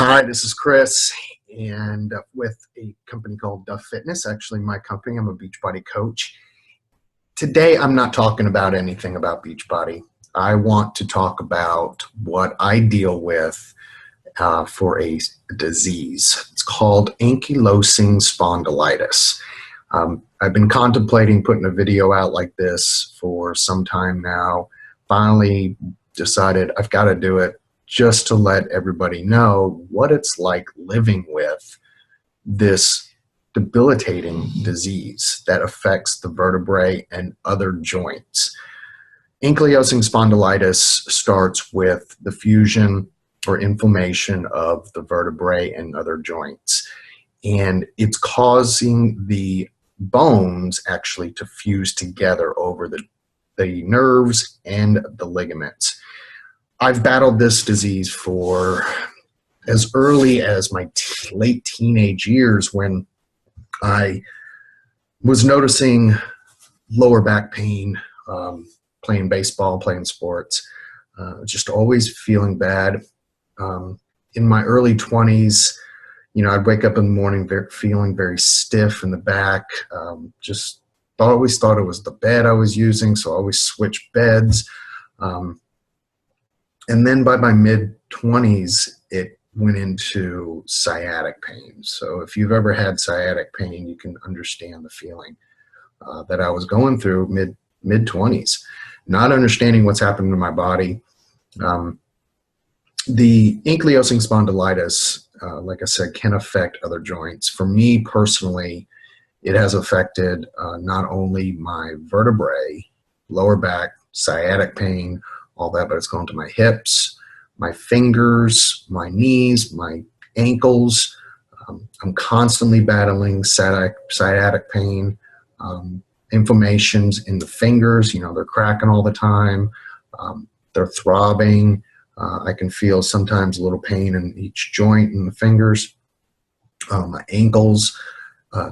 Hi, this is Chris, and with a company called Duff Fitness, actually my company. I'm a Beachbody coach. Today, I'm not talking about anything about Beachbody. I want to talk about what I deal with for a disease. It's called Ankylosing Spondylitis. I've been contemplating putting a video out like this for some time now. Finally decided I've got to do it just to let everybody know what it's like living with this debilitating disease that affects the vertebrae and other joints. Ankylosing spondylitis starts with the fusion or inflammation of the vertebrae and other joints, and it's causing the bones actually to fuse together over the nerves and the ligaments. I've battled this disease for as early as my late teenage years, when I was noticing lower back pain, playing baseball, playing sports, just always feeling bad. In my early 20s, I'd wake up in the morning feeling very stiff in the back. Just always thought it was the bed I was using, so I always switched beds. And then by my mid-20s, it went into sciatic pain. So if you've ever had sciatic pain, you can understand the feeling that I was going through mid-20s, not understanding what's happening to my body. The ankylosing spondylitis, like I said, can affect other joints. For me personally, it has affected not only my vertebrae, lower back, sciatic pain, all that, but it's gone to my hips, my fingers, my knees, my ankles. I'm constantly battling sciatic pain, inflammations in the fingers. They're cracking all the time. They're throbbing. I can feel sometimes a little pain in each joint in the fingers, my ankles,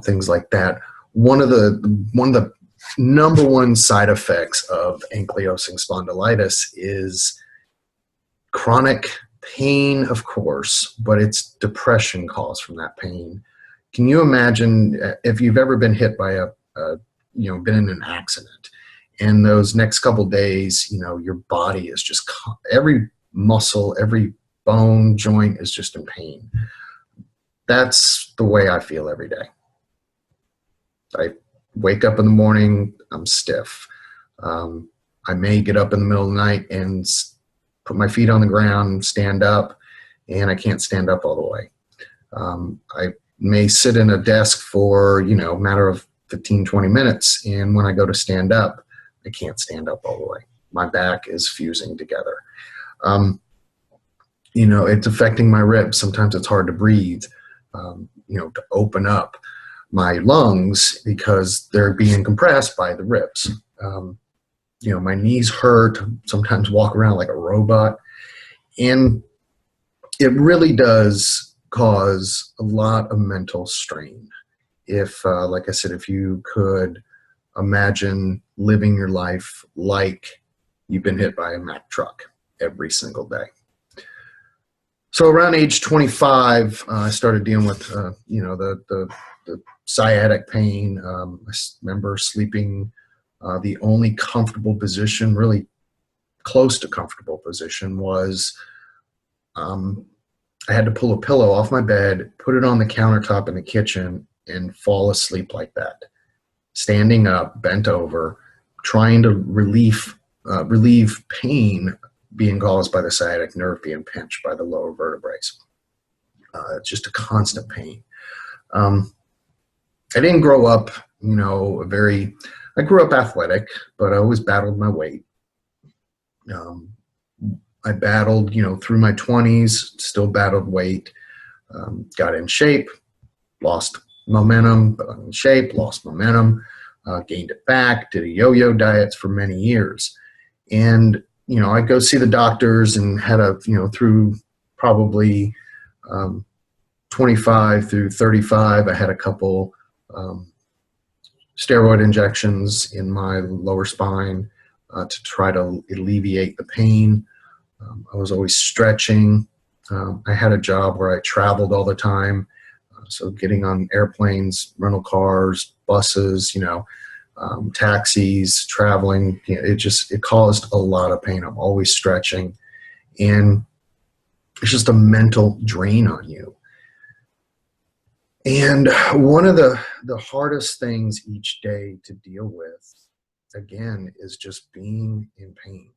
things like that. One of the number one side effects of ankylosing spondylitis is chronic pain, of course, but it's depression caused from that pain. Can you imagine if you've ever been hit by been in an accident, and those next couple days, your body is just, every muscle, every bone, joint is just in pain. That's the way I feel every day. I wake up in the morning, I'm stiff. I may get up in the middle of the night and put my feet on the ground, stand up, and I can't stand up all the way. I may sit in a desk for, a matter of 15, 20 minutes, and when I go to stand up, I can't stand up all the way. My back is fusing together. It's affecting my ribs. Sometimes it's hard to breathe, to open up my lungs because they're being compressed by the ribs. My knees hurt, sometimes walk around like a robot. And it really does cause a lot of mental strain. If, like I said, if you could imagine living your life like you've been hit by a Mack truck every single day. So around age 25, I started dealing with, the sciatic pain. I remember sleeping, the only comfortable position, really close to comfortable position, was I had to pull a pillow off my bed, put it on the countertop in the kitchen, and fall asleep like that, standing up, bent over, trying to relieve pain being caused by the sciatic nerve being pinched by the lower vertebrae. It's just a constant pain. I didn't grow up, I grew up athletic, but I always battled my weight. I battled, through my 20s, still battled weight, got in shape, lost momentum, got in shape, lost momentum, gained it back, did a yo-yo diets for many years. And, I'd go see the doctors and had through probably 25 through 35, I had a couple steroid injections in my lower spine to try to alleviate the pain. I was always stretching, I had a job where I traveled all the time. So getting on airplanes, rental cars, buses, taxis, traveling, it caused a lot of pain. I'm always stretching, and it's just a mental drain on you. And one of the hardest things each day to deal with, again, is just being in pain.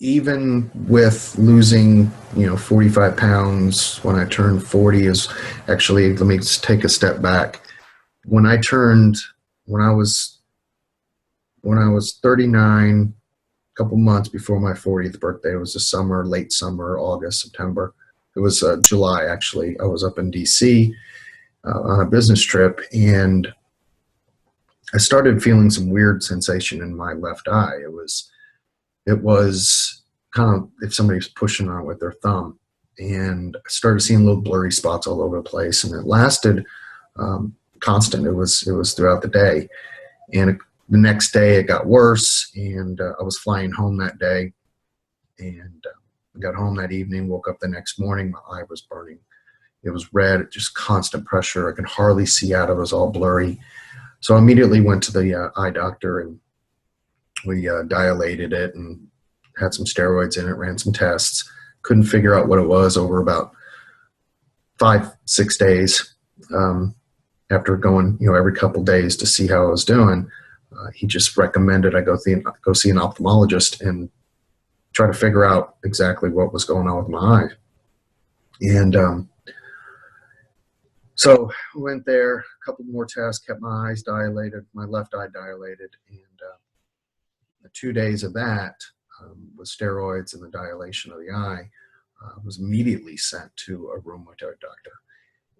Even with losing, 45 pounds when I turned 40 is actually, let me just take a step back. When I was 39, a couple months before my 40th birthday, it was the summer, late summer, August, September. It was July, actually. I was up in DC on a business trip, and I started feeling some weird sensation in my left eye. It was kind of if somebody was pushing on it with their thumb, and I started seeing little blurry spots all over the place, and it lasted constant. It was throughout the day, and the next day it got worse, and I was flying home that day, and I got home that evening, woke up the next morning, my eye was burning. It was red, just constant pressure. I could hardly see out. It was all blurry. So I immediately went to the eye doctor, and we dilated it and had some steroids in it, ran some tests. Couldn't figure out what it was over about 5-6 days. After going, every couple days to see how I was doing, he just recommended I go see an ophthalmologist and try to figure out exactly what was going on with my eye. And so I went there, a couple more tests, kept my eyes dilated, my left eye dilated, and the 2 days of that, with steroids and the dilation of the eye, was immediately sent to a rheumatoid doctor.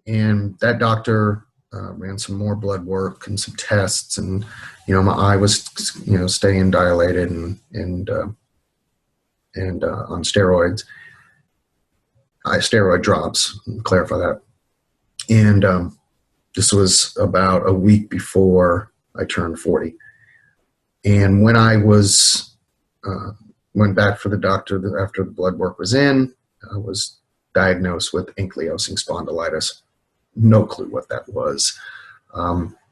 And that doctor ran some more blood work and some tests, and my eye was staying dilated and on steroids. Steroid drops, clarify that. And this was about a week before I turned 40. And when I went back for the doctor after the blood work was in, I was diagnosed with ankylosing spondylitis. No clue what that was.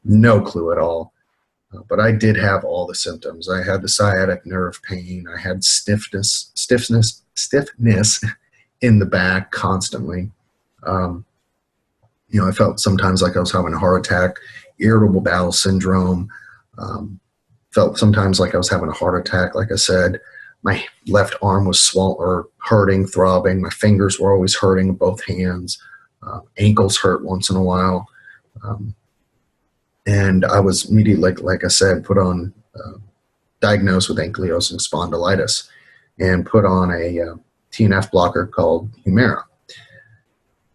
No clue at all. But I did have all the symptoms. I had the sciatic nerve pain. I had stiffness in the back constantly. I felt sometimes like I was having a heart attack, irritable bowel syndrome. Felt sometimes like I was having a heart attack. Like I said, my left arm was swollen or hurting, throbbing. My fingers were always hurting, both hands. Ankles hurt once in a while. And I was immediately, like I said, diagnosed with ankylosing spondylitis and put on a TNF blocker called Humira.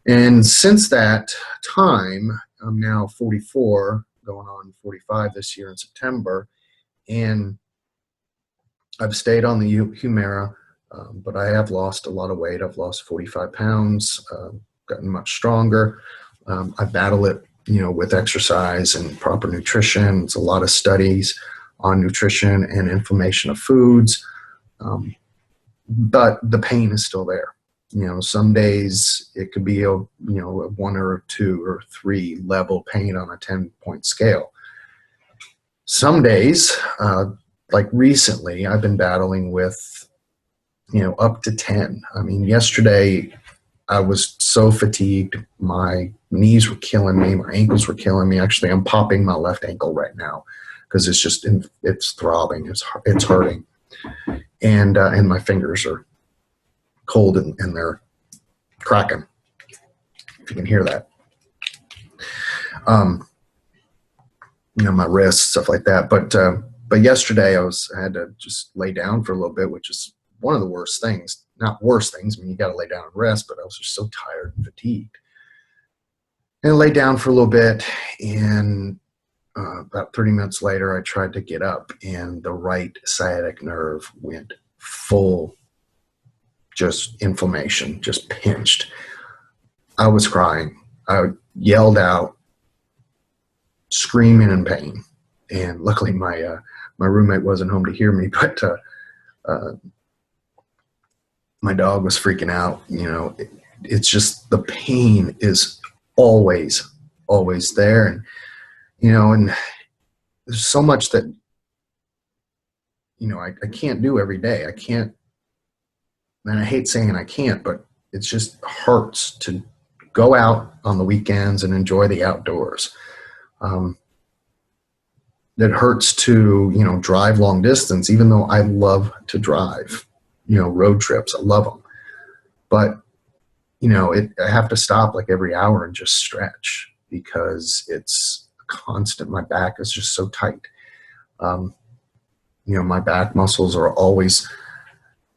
And since that time, I'm now 44, going on 45 this year in September, and I've stayed on the Humira, but I have lost a lot of weight. I've lost 45 pounds, gotten much stronger. I battle it, with exercise and proper nutrition. It's a lot of studies on nutrition and inflammation of foods, but the pain is still there. Some days it could be a 1 or 2 or 3 level pain on a 10-point scale. Some days, like recently, I've been battling with, up to 10. I mean, yesterday I was so fatigued. My knees were killing me. My ankles were killing me. Actually, I'm popping my left ankle right now because it's throbbing. It's hurting. And my fingers are cold and they're cracking, if you can hear that. My wrists, stuff like that. But yesterday I had to just lay down for a little bit, which is one of the worst things. Not worst things. I mean, you got to lay down and rest, but I was just so tired and fatigued. And I lay down for a little bit, and about 30 minutes later, I tried to get up, and the right sciatic nerve went full, just inflammation, just pinched. I was crying. I yelled out, screaming in pain. And luckily my roommate wasn't home to hear me, but My dog was freaking out. It's just the pain is always, always there. And there's so much that, I can't do every day. I can't, and I hate saying I can't, but it just hurts to go out on the weekends and enjoy the outdoors. It hurts to, drive long distance, even though I love to drive, road trips. I love them. But, I have to stop like every hour and just stretch because it's constant. My back is just so tight. My back muscles are always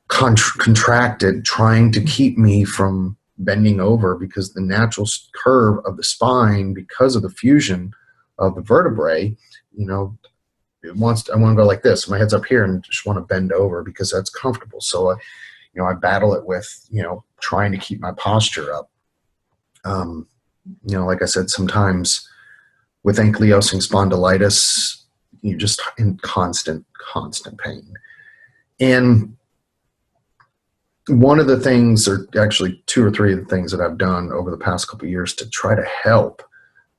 contracted, trying to keep me from bending over, because the natural curve of the spine, because of the fusion of the vertebrae, I want to go like this. My head's up here and just want to bend over because that's comfortable. So, I battle it with, trying to keep my posture up. Like I said, sometimes with ankylosing spondylitis, you're just in constant pain. And one of the things, or actually two or three of the things that I've done over the past couple of years to try to help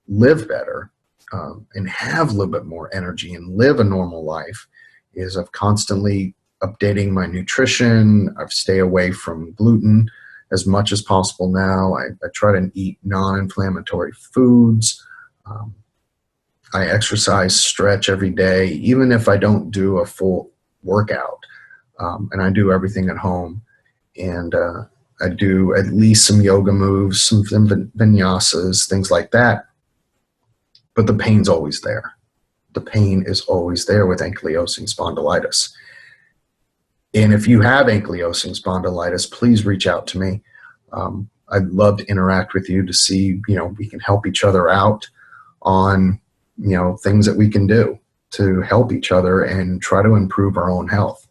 live better and have a little bit more energy and live a normal life, is I've constantly updating my nutrition. I stay away from gluten as much as possible now. I try to eat non-inflammatory foods. I exercise, stretch every day, even if I don't do a full workout. And I do everything at home. And I do at least some yoga moves, some vinyasas, things like that. But the pain's always there. The pain is always there with ankylosing spondylitis. And if you have ankylosing spondylitis, please reach out to me. I'd love to interact with you to see, we can help each other out on, things that we can do to help each other and try to improve our own health.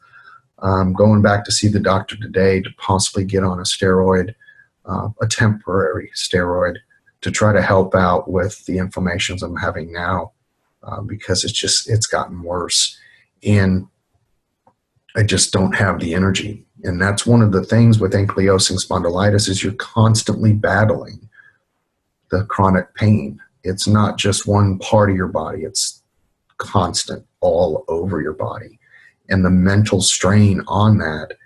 Going back to see the doctor today to possibly get on a steroid, a temporary steroid, to try to help out with the inflammations I'm having now, because it's gotten worse. And I just don't have the energy. And that's one of the things with ankylosing spondylitis, is you're constantly battling the chronic pain. It's not just one part of your body. It's constant all over your body. And the mental strain on that,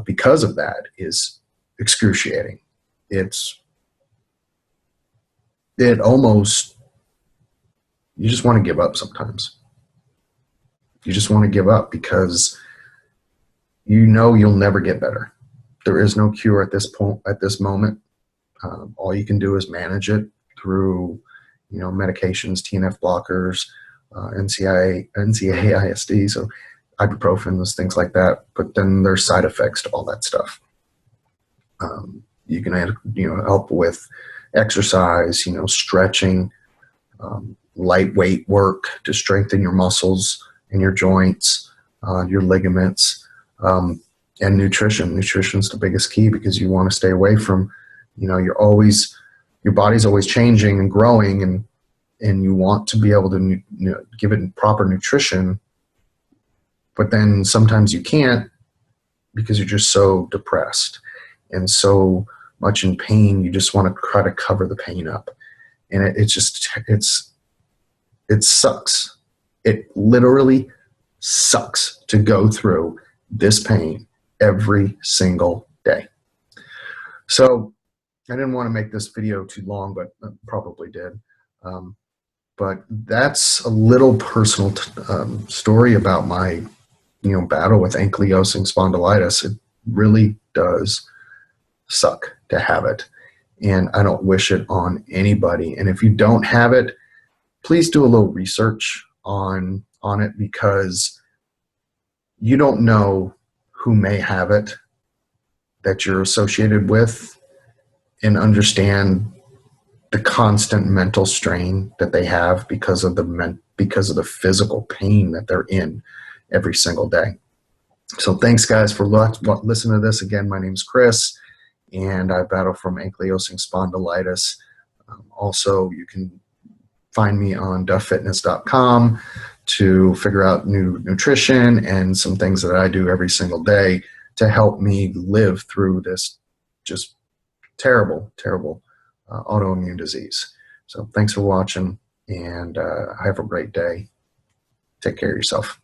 because of that, is excruciating. It almost, you just want to give up sometimes. You just want to give up because you'll never get better. There is no cure at this point, at this moment. All you can do is manage it through, medications, TNF blockers, NSAID, so ibuprofen, things like that. But then there's side effects to all that stuff. You can, help with exercise, stretching, lightweight work to strengthen your muscles and your joints, your ligaments, and nutrition. Nutrition's the biggest key, because you want to stay away from, your body's always changing and growing, and you want to be able to give it proper nutrition, but then sometimes you can't because you're just so depressed and so much in pain. You just want to try to cover the pain up, and it sucks. It literally sucks to go through this pain every single day. So I didn't want to make this video too long, but I probably did. But that's a little personal story about my, battle with ankylosing spondylitis. It really does suck to have it, and I don't wish it on anybody. And if you don't have it, please do a little research on it, because you don't know who may have it that you're associated with, and understand the constant mental strain that they have because of the physical pain that they're in every single day. So thanks, guys, for listening to this. Again, my name's Chris, and I battle from ankylosing spondylitis. Also, you can find me on duffitness.com to figure out new nutrition and some things that I do every single day to help me live through this just terrible, terrible autoimmune disease. So thanks for watching, and have a great day. Take care of yourself.